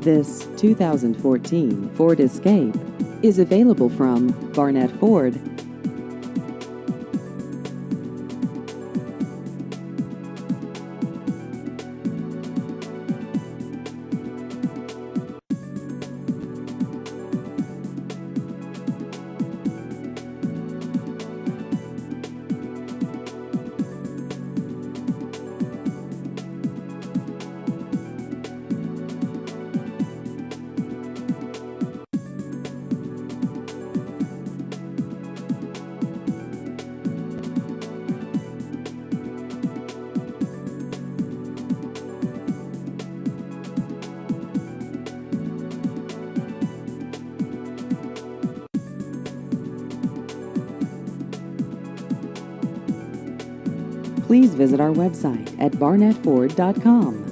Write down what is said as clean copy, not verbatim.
This 2014 Ford Escape is available from Barnett Ford. Please visit our website at barnettford.com.